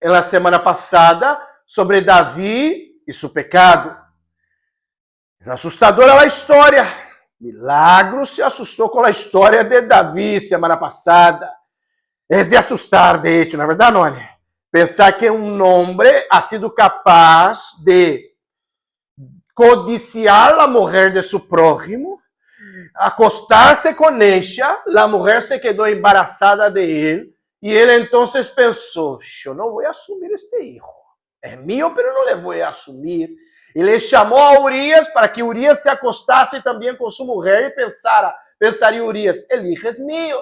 na semana passada sobre Davi e seu pecado. É assustadora a história. Milagro se assustou com a história de Davi semana passada. É de assustar, de hecho, na verdade, não é? Pensar que um homem ha sido capaz de codiciar a mulher de seu prójimo, acostar-se com ella, a mulher se quedou embaraçada de ele, e ele então pensou, eu não vou assumir este hijo. É meu, pero não le vou assumir. Ele chamou a Urias para que Urias se acostasse também com sua mulher e pensaria Urias, el hijo es mío.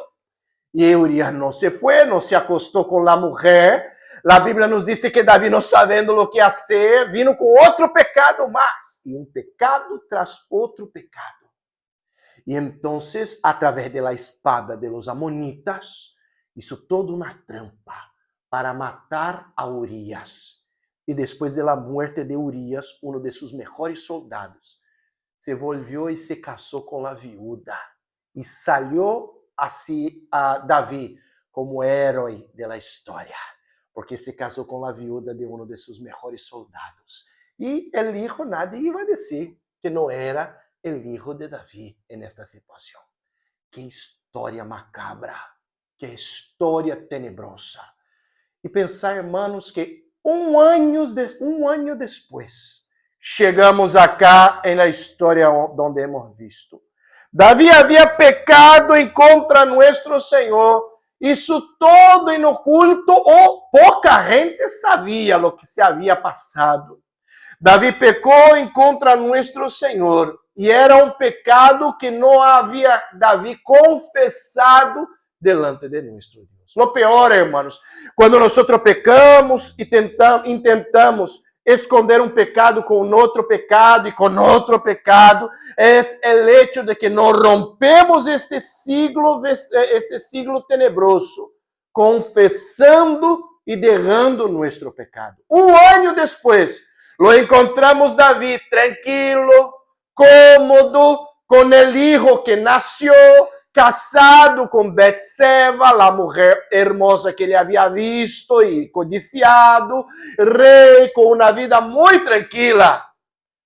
E Urias não se foi, não se acostou com a mulher. A Bíblia nos diz que Davi, não sabendo o que fazer, vino com outro pecado mais. E um pecado tras outro pecado. E então, através da espada de los amonitas, hizo toda uma trampa para matar a Urias. E depois da morte de Urias, um de seus melhores soldados se volvió e se casou com a viúva. E saiu assim a Davi como herói da história, porque se casou com a viúva de um de seus melhores soldados. E o hijo, nadie iba a dizer que não era o hijo de Davi nesta situação. Que história macabra, que história tenebrosa. E pensar, hermanos, que um ano depois, chegamos acá na história onde hemos visto. Davi havia pecado em contra nosso Senhor. Isso todo em oculto, ou pouca gente sabia o que se havia passado. Davi pecou em contra nosso Senhor. E era um pecado que não havia Davi confessado delante de nosso Deus. O pior, hermanos, quando nós pecamos e intentamos esconder um pecado com outro pecado e com outro pecado, é o hecho de que nós rompemos este siglo tenebroso, confessando e derrando nosso pecado. Um ano depois, lo encontramos Davi tranquilo, cômodo, com o hijo que nasceu, casado com Betseba, a mulher hermosa que ele havia visto e codiciado, rei com uma vida muito tranquila,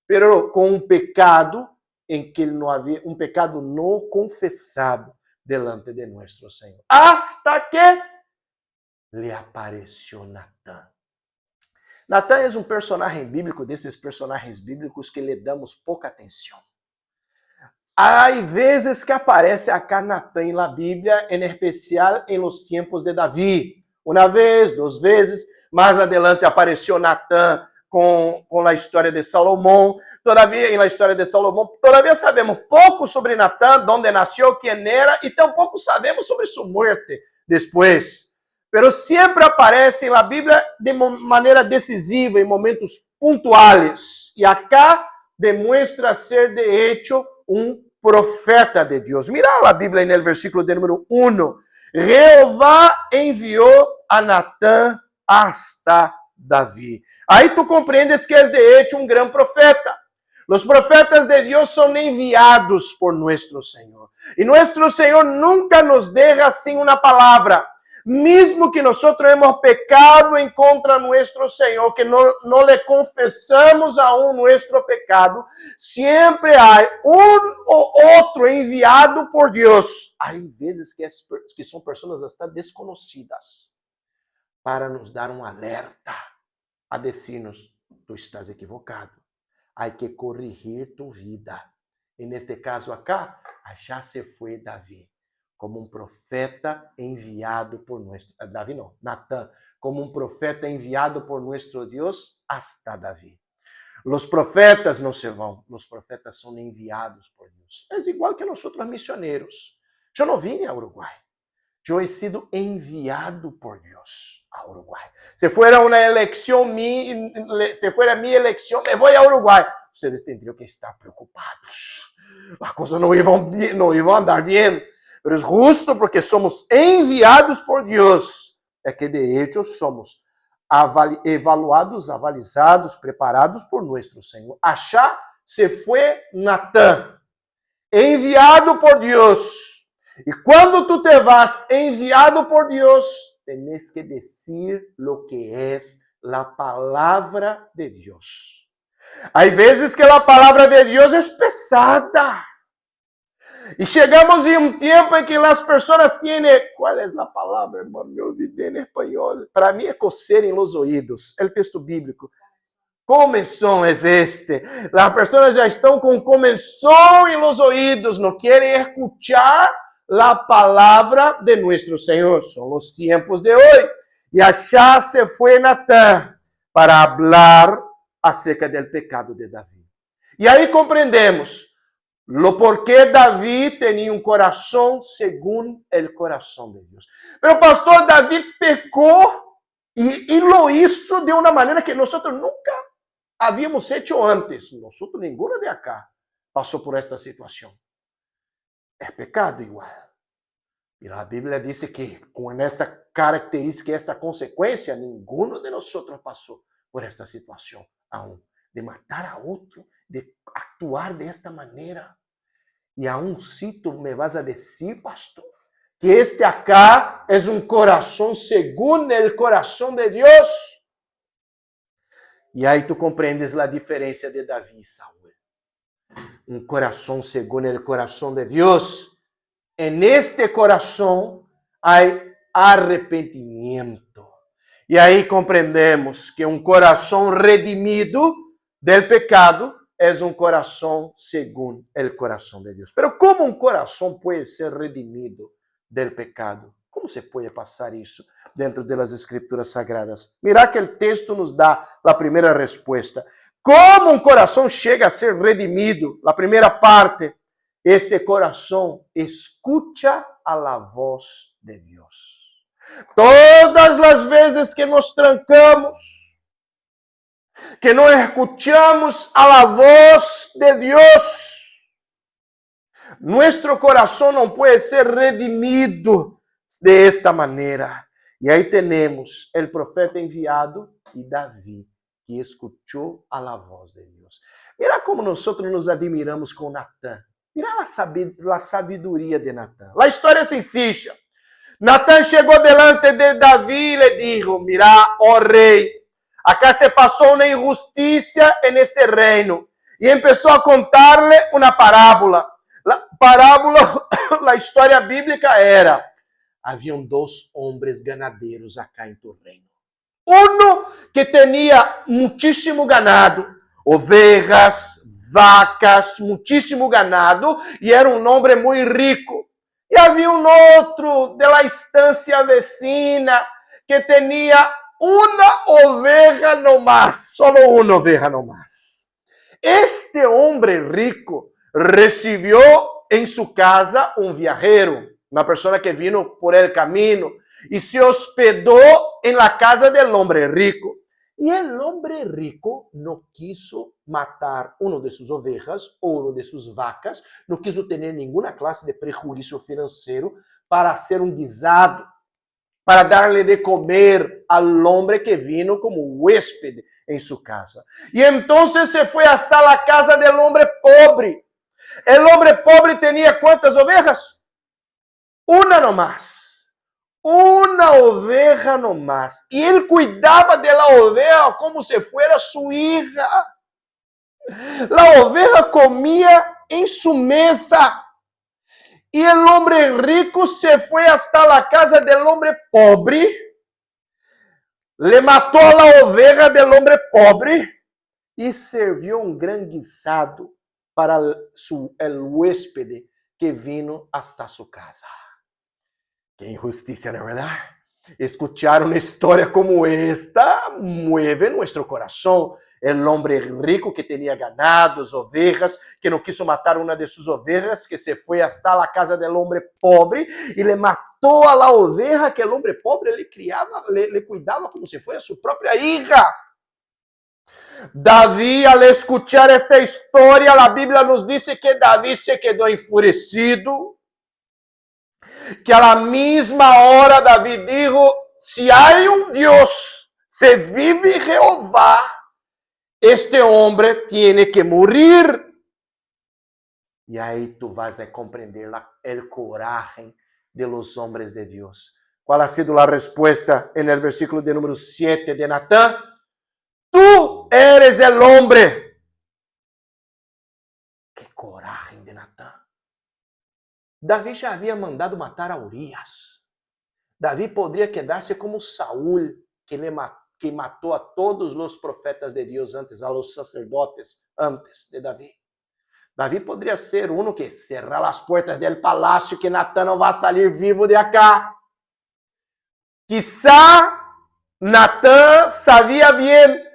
pero com um pecado em que ele não havia, um pecado não confessado delante de nosso Senhor. Hasta que lhe apareceu Natã. Natã é um personagem bíblico, desses personagens bíblicos que lhe damos pouca atenção. Há vezes que aparece acá Natã na Bíblia, em especial em los tempos de Davi. Uma vez, duas vezes, mais adelante apareceu Natã com a história de Salomão. Todavia, na história de Salomão, todavia sabemos pouco sobre Natã, onde nasceu, quem era, e tampouco sabemos sobre sua morte depois. Pero sempre aparece na Bíblia de maneira decisiva, em momentos pontuais. E acá demonstra ser, de hecho, um profeta de Deus. Mira a Bíblia no versículo de número 1. Jeová enviou a Natã hasta Davi. Aí tu compreendes que é de hecho um grande profeta. Os profetas de Deus são enviados por nosso Senhor. E nosso Senhor nunca nos deixa sem uma palavra. Mesmo que nós hemos pecado em contra nosso Senhor, que não le confessamos aún nosso pecado, sempre há um ou outro enviado por Deus. Há vezes que são pessoas até desconhecidas, para nos dar um alerta, a dizer-nos, tu estás equivocado, há que corrigir tu vida. E neste caso acá, já se foi Davi, como um profeta enviado por Natã, como um profeta enviado por nosso Deus hasta Davi. Os profetas não se vão, os profetas são enviados por Deus. É igual que nós missioneiros. Eu não vim ao Uruguai. Eu he sido enviado por Deus ao Uruguai. Se fuera minha eleição, me vou ao Uruguai. Vocês teriam que estar preocupados. As coisas não iam andar bem. Mas justo porque somos enviados por Deus, é que de hecho somos evaluados, avalizados, preparados por nosso Senhor. Achá se foi Natã, enviado por Deus. E quando tu te vas enviado por Deus, tenés que decir lo que es la palabra de Dios. Hay veces que la palabra de Dios es pesada. Y chegamos em um tempo em que as pessoas têm... Qual é a palavra, irmão? Me olvidei em espanhol. Para mim é coceira em los oídos. É o texto bíblico. Comezón é este. As pessoas já estão com comezón em los oídos. Não querem escuchar a palavra de nosso Senhor. São os tempos de hoje. E allá se foi Natán para falar acerca do pecado de Davi. E aí compreendemos lo porquê Davi tinha um coração segundo o coração de Deus. Mas o pastor Davi pecou e lo hizo de uma maneira que nós nunca havíamos hecho antes. Nós, ninguno de acá, passou por esta situação. É pecado igual. E a Bíblia diz que com essa característica, esta consequência, ninguno de nós passou por esta situação aún. De matar a outro, de actuar desta maneira. E aún si tu me vas a dizer, pastor, que este acá é um coração segundo o coração de Deus. E aí tu compreendes a diferença de Davi e Saúl. Um coração segundo o coração de Deus. En este coração há arrependimento. E aí compreendemos que um coração redimido del pecado é um coração segundo o coração de Deus. Pero como um coração pode ser redimido del pecado? Como se pode passar isso dentro das escrituras sagradas? Mira que o texto nos dá a primeira resposta. Como um coração chega a ser redimido? A primeira parte, este coração escucha a la voz de Deus. Todas as vezes que nos trancamos, que não escuchamos a la voz de Deus, nosso coração não pode ser redimido de esta maneira. E aí temos o profeta enviado e Davi, que escuchou a la voz de Deus. Mira como nós nos admiramos com Natán. Mira a sabedoria de Natán. A história é sencilla. Natán chegou delante de Davi e lhe dijo: mira, oh rei, acá se passou uma injusticia en este reino. E começou a contar-lhe uma parábola. A história bíblica era: haviam dois homens ganadeiros acá em tu reino. Uno que tinha muitíssimo ganado, ovejas, vacas, muitíssimo ganado, e era um homem muito rico. E havia um outro de la estância vecina que tinha uma oveja no más, solo uma oveja no más. Este homem rico recebeu em sua casa um viajero, uma pessoa que vino por el camino, e se hospedou em la casa del homem rico. E el homem rico não quiso matar uma de suas ovejas ou uma de suas vacas, não quiso ter nenhuma classe de prejuízo financeiro para ser um guisado, para darle de comer al hombre que vino como huésped en su casa. Y entonces se fue hasta la casa del hombre pobre. El hombre pobre tenía ¿cuántas ovejas? Una nomás. Una oveja nomás. Y él cuidaba de la oveja como si fuera su hija. La oveja comía en su mesa. E o homem rico se foi hasta la casa del homem pobre, le matou a oveja del homem pobre e serviu um gran guisado para el huésped que vino hasta su casa. Que injusticia, ¿no es verdad? Escuchar uma história como esta mueve nosso coração. El homem rico que tinha ganados, ovejas, que não quiso matar uma de suas ovejas, que se foi hasta a casa del homem pobre e le matou a la oveja que el homem pobre le criava, le cuidava como se fosse a sua própria hija. Davi, al escuchar esta história, a Bíblia nos diz que Davi se quedou enfurecido, que a la misma hora Davi dijo: se há um Deus, se vive Jeová, este homem tem que morrer. E aí tu vas a compreender o coragem de los hombres de Deus ¿Cuál ha sido la respuesta en el versículo de número 7 de Natán? Tú eres el hombre. ¡Qué coraje de Natán! Davi já havia mandado matar a Urias. Davi poderia quedar-se como Saúl, que matou a todos os profetas de Deus antes, a los sacerdotes antes de Davi. Davi poderia ser um que cerrar as portas do palácio, que Natán não vai sair vivo de acá. Quizá Natán sabia bem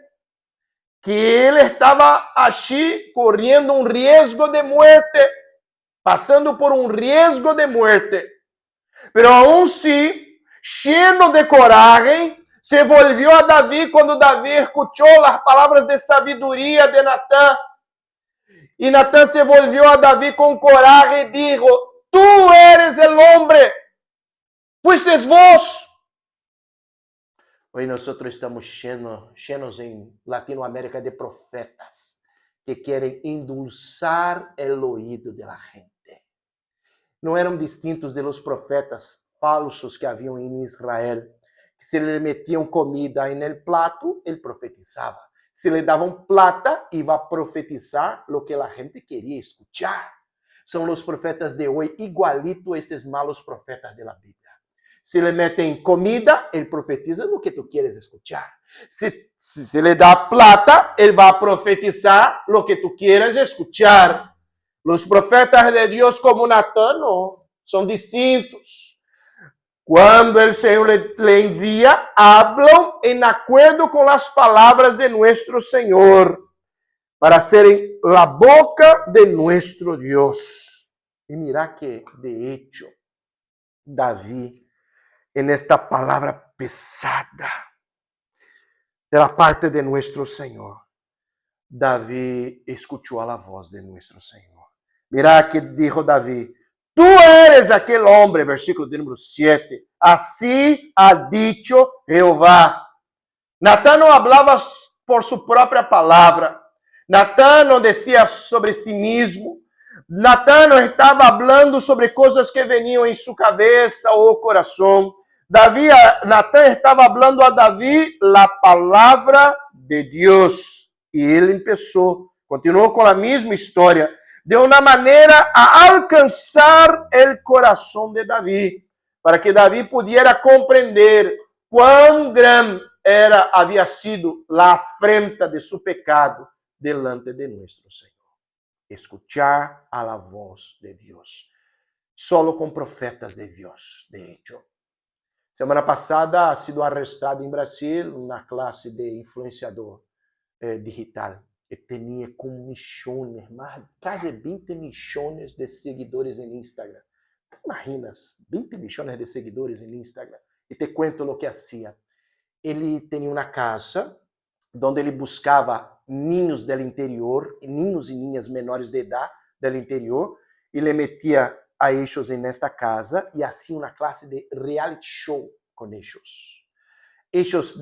que ele estava allí correndo um risco de muerte, passando por um risco de muerte. Pero aún assim, lleno de coraje, se volvió a Davi quando Davi escuchou as palavras de sabiduria de Natán. E Natán se volvió a Davi com coraje e dijo: Tú eres el hombre, fuiste vos. Hoy nosotros estamos llenos en Latinoamérica de profetas que quieren endulzar el oído de la gente. No eran distintos de los profetas falsos que haviam en Israel, que se le metían comida en el plato, él profetizaba. Se le davam plata, iba a profetizar lo que la gente quería escuchar. São los profetas de hoy igualito a estes malos profetas de la Biblia. Se le metem comida, ele profetiza lo que tu quieres escuchar. Se le dá plata, ele vai profetizar lo que tu quieres escuchar. Los profetas de Deus como Natán no, são distintos. Quando o Senhor le envia, hablam en acuerdo com as palavras de nuestro Senhor, para serem la boca de nuestro Deus. E mira que, de hecho, Davi, en esta palabra pesada de la parte de nuestro Señor, Davi escuchó a la voz de nuestro Señor. Mira que dijo Davi: Tú eres aquel hombre, versículo de número 7. Así ha dicho Jehová. Natán no hablaba por su propia palabra. Natán no decía sobre sí mismo. Natán no estaba hablando sobre coisas que veniam em sua cabeça ou coração. Natán estava falando a Davi a palavra de Deus. E ele continuou com a mesma história, de uma maneira a alcançar o coração de Davi, para que Davi pudesse compreender quão grande havia sido a afrenta de seu pecado delante de nosso Senhor. Escuchar a la voz de Deus. Solo com profetas de Deus, de hecho. Semana passada ha sido arrestado em Brasil uma classe de influenciador digital que tinha com milhões, quase 20 milhões de seguidores em Instagram. ¿Te imaginas? 20 milhões de seguidores em Instagram. E te cuento o que hacía. Ele tinha uma casa onde ele buscava niños del interior, niños e niñas menores de idade del interior, e le metia a ellos en esta casa e hacía uma classe de reality show com ellos. Ellos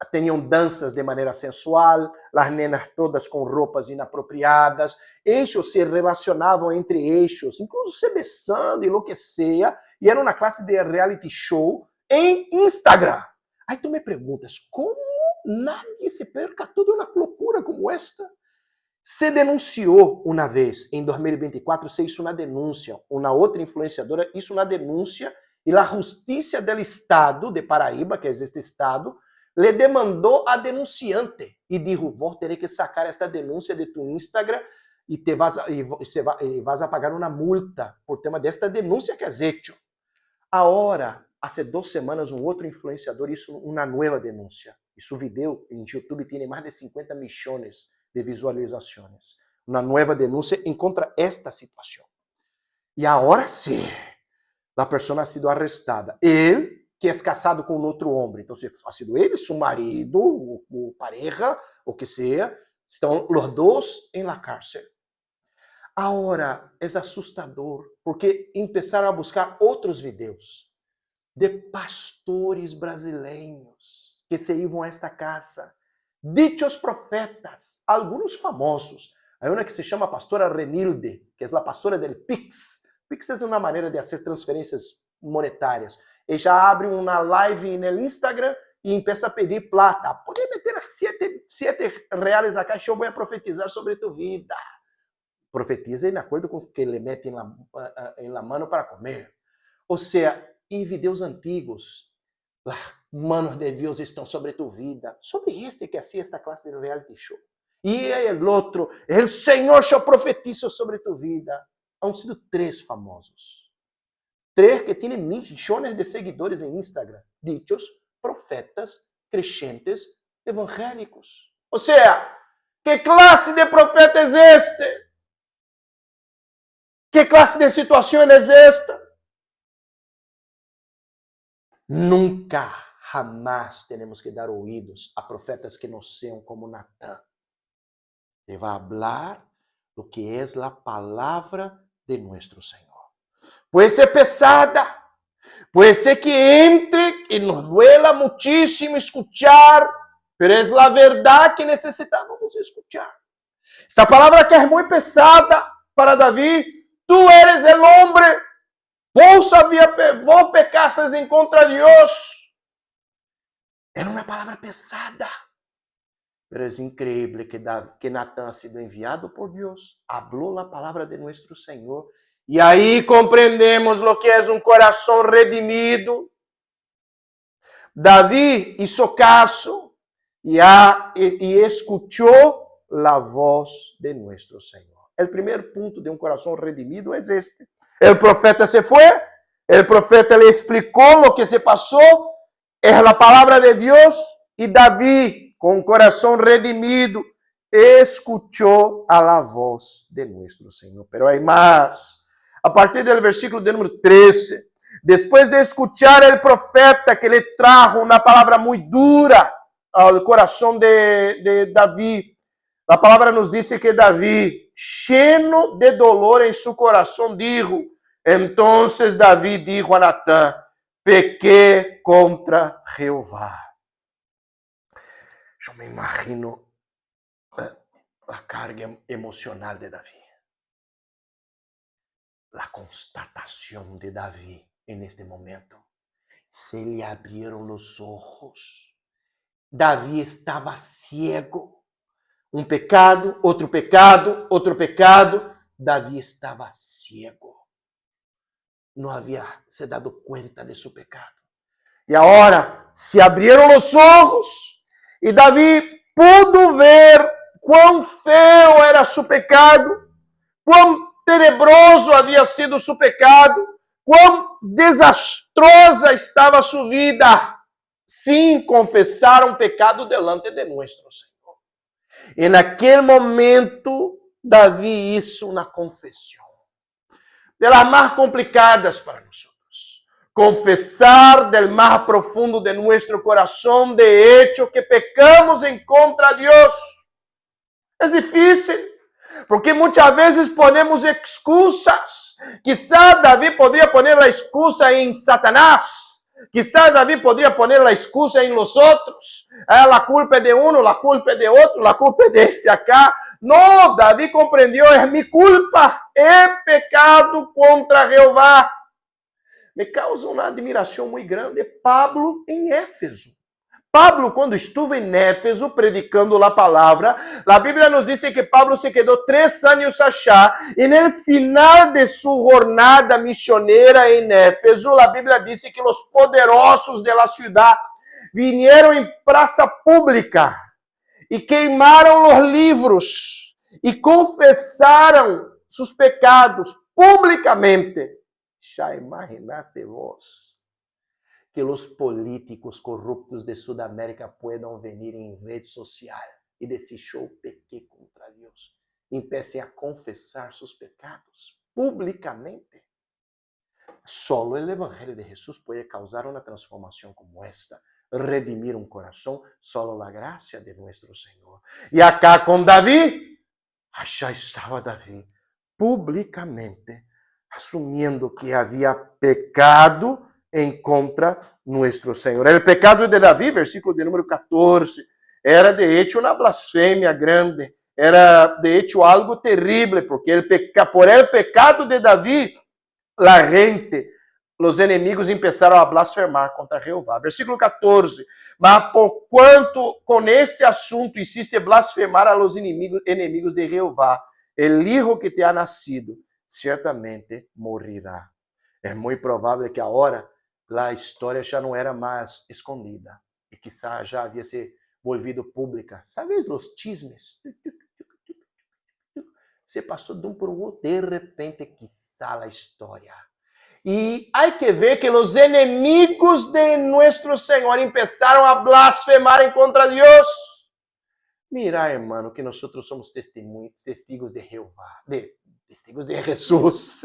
tinham danças de maneira sensual, as nenas todas com roupas inapropriadas, ellos se relacionavam entre ellos, incluso se besando e lo que sea, e era uma classe de reality show em Instagram. Aí tu me perguntas, como nadie se perca toda uma loucura como esta? Se denunciou uma vez, em 2024, se hizo uma denúncia. Uma outra influenciadora hizo uma denúncia e a Justiça do Estado de Paraíba, que é este estado, le demandou a denunciante e disse: vos terei que sacar esta denúncia de tu Instagram e vas a pagar uma multa por tema desta denúncia que has hecho. Agora, há 2 semanas, um outro influenciador hizo uma nova denúncia. E seu vídeo em YouTube tem mais de 50 milhões de visualizações. Uma nova denúncia em contra esta situação. E agora sim, a pessoa ha sido arrestada. Ele, que é casado com outro homem. Então, ha sido ele, seu marido, o pareja, o que seja, estão os dois em la cárcel. Agora, é assustador, porque começaram a buscar outros vídeos de pastores brasileiros que se iam a esta casa. Dichos profetas, alguns famosos. Há uma que se chama pastora Renilde, que é a pastora del Pix. Pix é uma maneira de fazer transferências monetárias. Ella abre uma live no Instagram e empieza a pedir plata. Pode meter 7 reais acá, eu vou profetizar sobre tu vida. Profetiza de acordo com o que le mete em la mano para comer. Ou seja, em vídeos antigos, as manos de Deus estão sobre tu vida. Sobre este que hacía esta classe de reality show. E o outro, o Senhor, eu profetizo sobre tu vida. Han sido 3 famosos. 3 que têm milhões de seguidores em Instagram. Dichos profetas creyentes evangélicos. Ou seja, que classe de profeta é este? Que classe de situação é esta? Nunca, jamás temos que dar ouvidos a profetas que não sejam como Natã. Ele vai falar o que é a palavra de nosso Senhor. Pode ser pesada, pode ser que entre e nos duela muchísimo escuchar, pero es la verdad que necesitamos escuchar. Esta palavra que é muito pesada para Davi, tú eres el hombre, vos pecases en contra de Dios. Era uma palavra pesada. Pero es increíble que Natán ha sido enviado por Dios, habló la palabra de nuestro Señor, y ahí comprendemos lo que es un corazón redimido. Davi hizo caso y escuchó la voz de nuestro Señor. El primer punto de un corazón redimido es este. El profeta se fue, el profeta le explicó lo que se pasó, es la palabra de Dios, y Davi, con un corazón redimido, escuchó a la voz de nuestro Señor. Pero hay más. A partir del versículo de número 13, después de escuchar el profeta que le trajo una palabra muy dura al corazón de Davi, la palabra nos dice que Davi, lleno de dolor en su corazón, dijo, entonces Davi dijo a Natán, pequé contra Jehová. Yo me imagino la carga emocional de Davi. La constatación de Davi en este momento. Se le abrieron los ojos. Davi estaba ciego. Un pecado, outro pecado, outro pecado. Davi estaba ciego. No había se dado cuenta de su pecado. Y ahora se abrieron los ojos. Y Davi pudo ver cuán feo era su pecado. Cuán tenebroso havia sido su pecado, quão desastrosa estava sua vida, sem confessar um pecado delante de nosso Senhor. E naquele momento, Davi hizo uma confissão, de las mais complicadas para nós. Confessar del mais profundo de nosso coração, de hecho, que pecamos em contra de Deus. É difícil. Porque muitas vezes ponemos excusas. Quizá Davi poderia poner a excusa em Satanás. Quizá Davi poderia poner a excusa em los outros. A culpa é de um, a culpa é de outro, a culpa é desse acá. Não, Davi compreendeu, é minha culpa. É pecado contra Jeová. Me causa uma admiração muito grande Pablo em Éfeso. Pablo, quando estuvo em Éfeso predicando a palavra, a Bíblia nos diz que Pablo se quedou 3 anos allá, e no final de sua jornada missioneira em Éfeso, a Bíblia diz que os poderosos da cidade vieram em praça pública e queimaram os livros e confessaram seus pecados publicamente. Já imaginaste vos que os políticos corruptos de Sudamérica puedan venir em rede social e decir, eu pequei contra Deus. Empecem a confessar seus pecados publicamente. Solo o Evangelho de Jesus pode causar uma transformação como esta, redimir um coração, solo a graça de nosso Senhor. E acá com Davi, já estava Davi publicamente assumindo que havia pecado em contra nosso Senhor. O pecado de Davi, versículo de número 14, era de hecho uma blasfêmia grande, era de hecho algo terrível, porque por el pecado de Davi, la gente os inimigos começaram a blasfemar contra Jeová. Versículo 14. Mas por quanto com este assunto hiciste blasfemar a los inimigos de Jeová, el hijo que te ha nacido certamente morirá. É muito provável que agora a história já não era mais escondida e quizá já havia se volvido pública. Sabes os chismes? Se passou de um por outro, de repente, quizá a história. E há que ver que os inimigos de nosso Senhor começaram a blasfemar contra Deus. Mira, hermano, que nós somos testigos de Jeová, testigos de Jesus.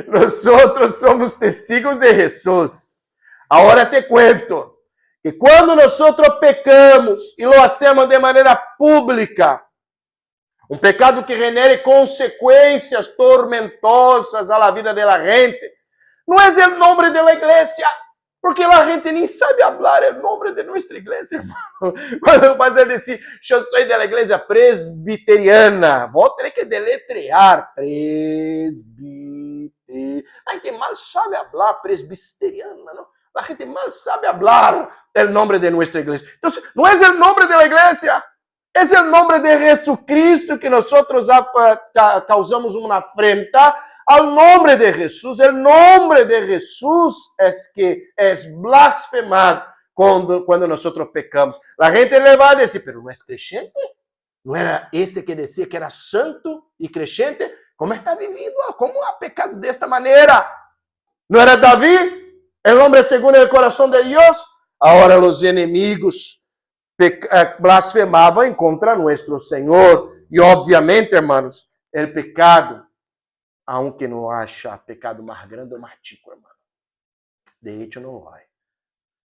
Nós somos testigos de Jesus. Agora te cuento que quando nós pecamos e lo hacemos de maneira pública, um pecado que genere consequências tormentosas à vida da gente, não é o nome da igreja, porque a gente nem sabe falar o nome de nossa igreja, irmão. Quando vas a dizer, eu sou da igreja presbiteriana, vou ter que deletrear presbiteriana. A gente mal sabe falar presbiteriana, não? A gente mal sabe falar o nome de nossa igreja. Então, não é o nome da igreja. É o nome de Jesucristo que nós causamos uma afrenta ao nome de Jesus. O nome de Jesus é que é blasfemado quando nós pecamos. A gente le vai dizer, pero não é crente? Não era este que dizia que era santo e crescente? Como está vivindo? Como há pecado desta maneira? Não era Davi? El hombre segundo o coração de Deus? Agora os inimigos blasfemavam contra nosso Senhor. E obviamente, hermanos, o pecado, aunque não haja pecado mais grande ou mais chico, hermano. De hecho, não há.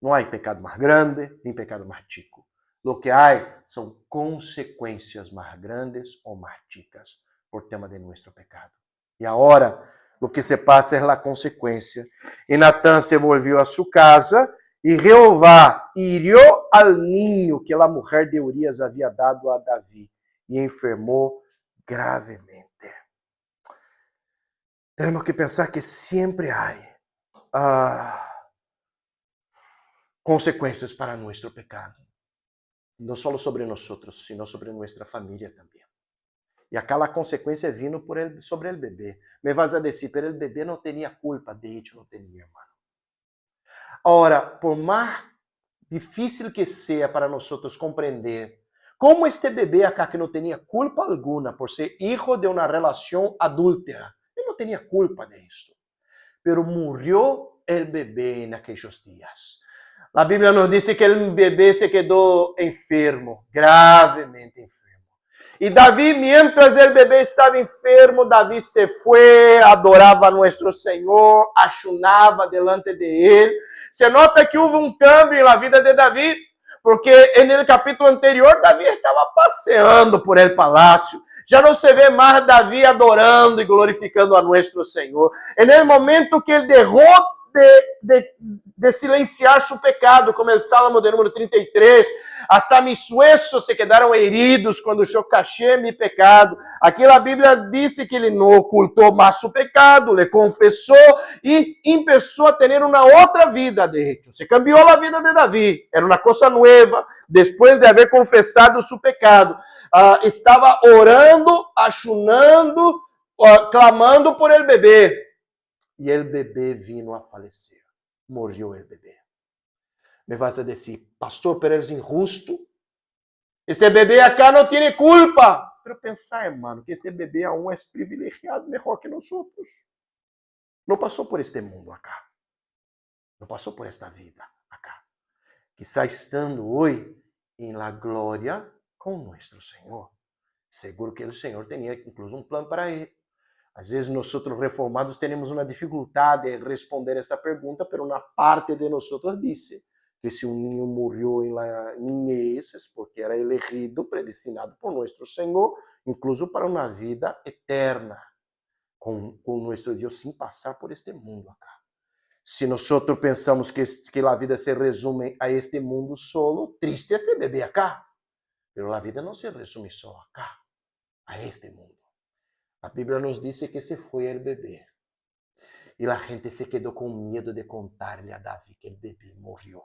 Não há pecado mais grande, nem pecado mais chico. Lo que há são consequências mais grandes ou mais chicas por tema de nosso pecado. E agora, o que se passa é a consequência. E Natã se volviu a sua casa e Jeová hirió al niño que a mulher de Urias havia dado a Davi e enfermou gravemente. Temos que pensar que sempre há consequências para nosso pecado. Não só sobre nós, sino sobre nossa família também. E aquela consequência vindo sobre o bebê. Me vas a dizer, pero o bebê não tinha culpa. De hecho, não tinha, hermano. Ora, por mais difícil que seja para nós compreender como este bebê acá que não tinha culpa alguma por ser hijo de uma relação adúltera, ele não tinha culpa disso. Pero morreu o bebê naqueles dias. A Bíblia nos diz que o bebê se quedou enfermo, gravemente enfermo. E Davi, mientras o bebê estava enfermo, Davi se foi, adorava a nosso Senhor, achunava delante de ele. Se nota que houve um câmbio na vida de Davi, porque no capítulo anterior, Davi estava passeando por el palácio. Já não se vê mais Davi adorando e glorificando a nosso Senhor. É no momento que ele derrou de silenciar seu pecado, como o Salmo de número 33, hasta mis huesos se quedaram heridos quando eu caché mi pecado. Aqui a Bíblia disse que ele não ocultou mais seu pecado, le confessou e começou a ter uma outra vida, de hecho. Se cambiou a vida de Davi, era uma coisa nova, depois de haver confessado seu pecado. Estava orando, achunando, clamando por el bebê. E o bebê vino a falecer. Morreu o bebê. Me vas a dizer, pastor, pero es injusto. Este bebê acá não tem culpa. Pero pensar, hermano, que este bebê aún é privilegiado melhor que nós outros. Não passou por este mundo acá. Não passou por esta vida acá. Quizá estando hoje em la glória com nosso Senhor. Seguro que o Senhor tinha incluso um plano para ele. Às vezes, nós reformados temos uma dificuldade de responder esta pergunta, pero uma parte de nós disse que se um niño morreu em la niñez es porque era elegido, predestinado por nosso Senhor, incluso para uma vida eterna com nosso Deus, sem passar por este mundo acá. Se nós pensamos que a vida se resume a este mundo solo, triste este bebê acá. Pero a vida não se resume só acá, a este mundo. A Bíblia nos diz que se foi o bebê. E a gente se quedou com medo de contar-lhe a Davi que o bebê morreu.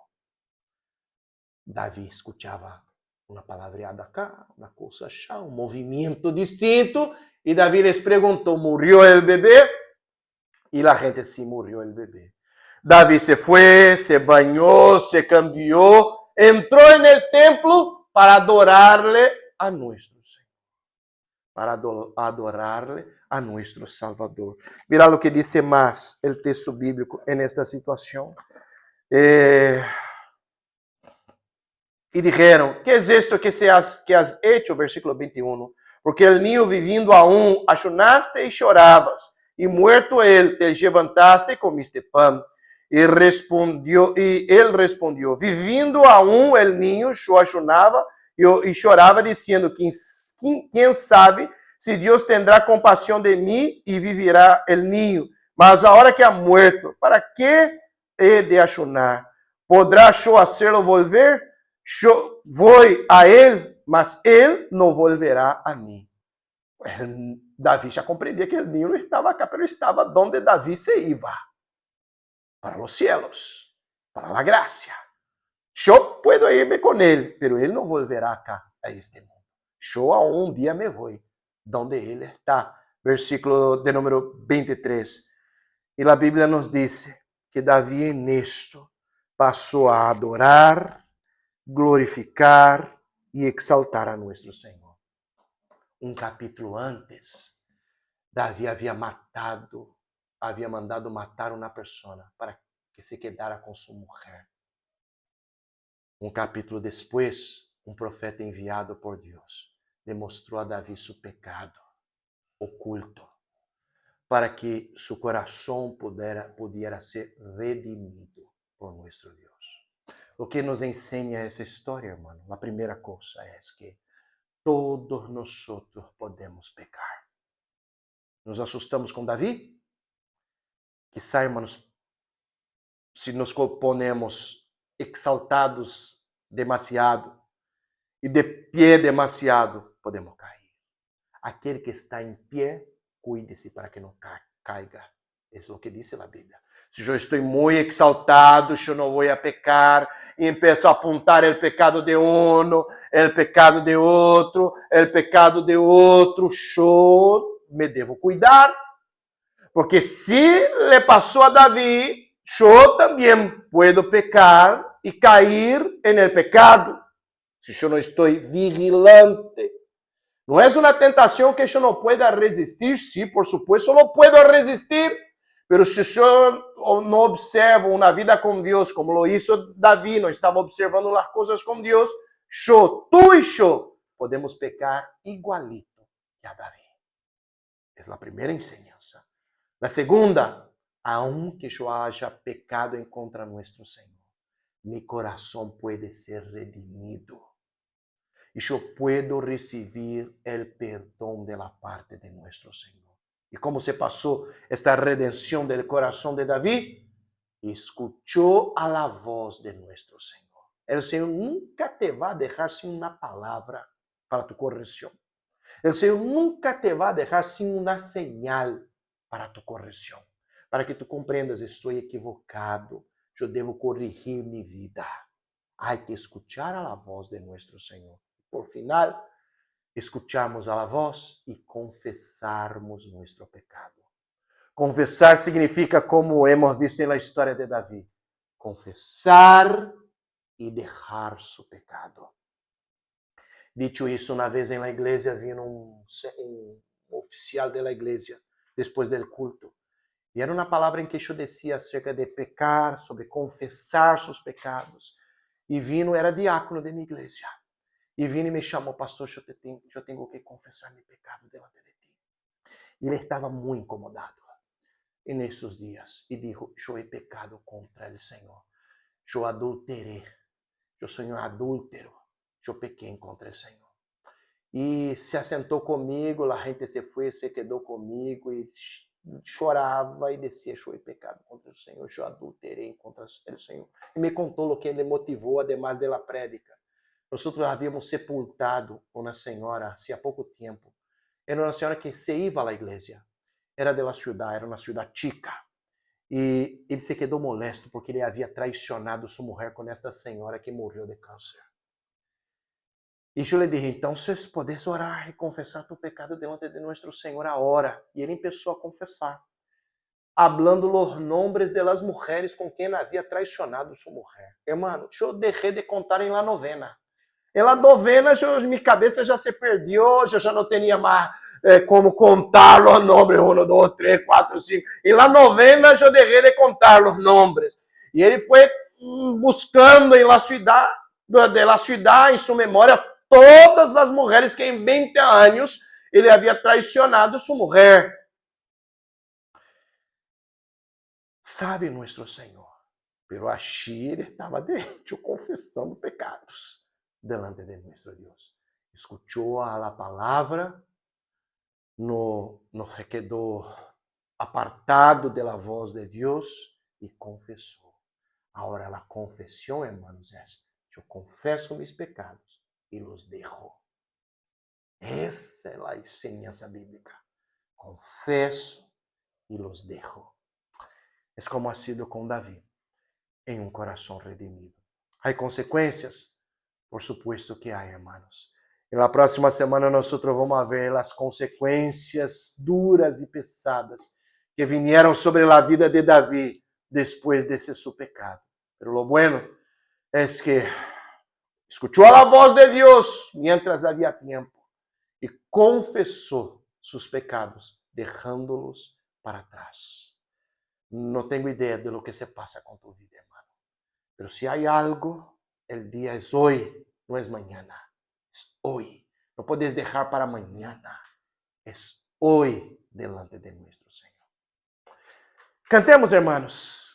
Davi escutava uma palavreada cá, uma coisa chá, um movimento distinto, e Davi les perguntou, morreu o bebê? E a gente sim, morreu o bebê. Davi se foi, se banhou, se cambiou, entrou no templo para adorarle a nuestro Senhor. Para adorarle a nuestro Salvador. Mira lo que dice más el texto bíblico en esta situación. Y dijeron, ¿qué es esto que has hecho? Versículo 21. Porque el niño viviendo aún, ayunaste y llorabas, y muerto él, te levantaste y comiste pan. Y él respondió, viviendo aún el niño, yo ayunaba y lloraba diciendo, ¿quién sabe si Dios tendrá compasión de mí y vivirá el niño? Mas ahora que ha muerto, ¿para qué he de ayunar? ¿Podrá yo hacerlo volver? Yo voy a él, mas él no volverá a mí. Davi já compreendia que o niño não estava acá, pero estava donde Davi se iba. Para los cielos, para la gracia. Yo puedo irme con él, pero él no volverá acá a este mundo. Yo aún un día me voy donde él está. Versículo de número 23. E a Bíblia nos diz que Davi en esto passou a adorar, glorificar e exaltar a nuestro Senhor. Um capítulo antes, Davi havia mandado matar uma pessoa para que se quedara com sua mulher. Um capítulo depois, um profeta enviado por Deus demonstrou a Davi seu pecado oculto, para que seu coração pudiera ser redimido por nosso Deus. O que nos ensina essa história, irmão? A primeira coisa é que todos nós podemos pecar. Nos assustamos com Davi? Quizá, irmãos, se nos ponemos exaltados demasiado e de pé demasiado, podemos cair. Aquele que está em pé, cuide-se para que não caiga. Isso é o que diz a Bíblia. Se eu estou muito exaltado, eu não vou a pecar, e empiezo a apontar o pecado de um, o pecado de outro, eu me devo cuidar. Porque se le passou a Davi, eu também puedo pecar e cair en el pecado. Se eu não estou vigilante. Não é uma tentação que eu não pueda resistir. Sí, por supuesto, eu não puedo resistir. Pero se eu não observo uma vida com Deus, como lo hizo Davi, não estava observando as coisas com Deus, tu e eu podemos pecar igualito que a Davi. É a primeira enseñança. La segunda, aunque yo haya pecado en contra de nuestro Señor, mi corazón puede ser redimido. Y yo puedo recibir el perdón de la parte de nuestro Señor. ¿Y cómo se pasó esta redención del corazón de David? Escuchó a la voz de nuestro Señor. El Señor nunca te va a dejar sin una palabra para tu corrección. El Señor nunca te va a dejar sin una señal para tu correção, para que tu compreendas, estou equivocado, eu devo corrigir minha vida. Há que escuchar a voz de nosso Senhor. Por final, escucharmos a voz e confessarmos nosso pecado. Confessar significa, como hemos visto na história de Davi, confessar e deixar seu pecado. Dicho isso, uma vez na igreja, vino um oficial da igreja, depois do culto. E era uma palavra em que eu dizia acerca de pecar, sobre confessar seus pecados. E vino, era diácono de minha igreja. E vino e me chamou, pastor, eu tenho que confessar meu pecado delante de ti. E ele estava muito incomodado nesses dias. E disse, eu he pecado contra o Senhor. Eu adulterei. Eu sou um adúltero. Eu pequei contra o Senhor. E se assentou comigo, a gente se quedou comigo e chorava e dizia, eu he pecado contra o Senhor, eu adulterei contra o Senhor. E me contou o que ele motivou, además da prédica. Nós havíamos sepultado uma senhora há pouco tempo. Era uma senhora que se ia à igreja. Era de la ciudad, era uma cidade chica. E ele se quedou molesto porque ele havia traicionado sua mulher com esta senhora que morreu de câncer. E eu lhe dije, então, se podes orar e confessar tu pecado delante de nosso Senhor, ora. E ele começou a confessar, hablando los nombres de las mujeres com quem havia traicionado sua mulher. Hermano, eu deixei de contar em la novena. Em la novena, minha cabeça já se perdeu, eu já não tinha mais como contar os nomes, 1, 2, 3, 4, 5. Em la novena, eu deixei de contar os nomes. E ele foi buscando em la ciudad, em sua memória, todas as mulheres que em 20 anos ele havia traicionado sua mulher. Sabe nosso Senhor, pero allí ele estava de hecho confessando pecados delante de nosso Deus. Escuchou a palavra, no se quedou apartado de la voz de Deus e confessou. Agora a confissão, hermanos, é: eu confesso meus pecados e los dejo. Essa é a enseñanza bíblica. Confesso e los dejo. É como ha sido com Davi, em um coração redimido. Há consequências? Por supuesto que há, hermanos. E na próxima semana nós vamos ver as consequências duras e pesadas que vieram sobre a vida de Davi depois desse seu pecado. Pero lo bueno es que escuchó a voz de Deus mientras havia tempo e confessou seus pecados, dejándolos para trás. Não tenho ideia de lo que se passa com tu vida, hermano. Pero si hay algo, el día es hoy, no es mañana. Es hoy. No puedes dejar para mañana. Es hoy delante de nuestro Señor. Cantemos, hermanos.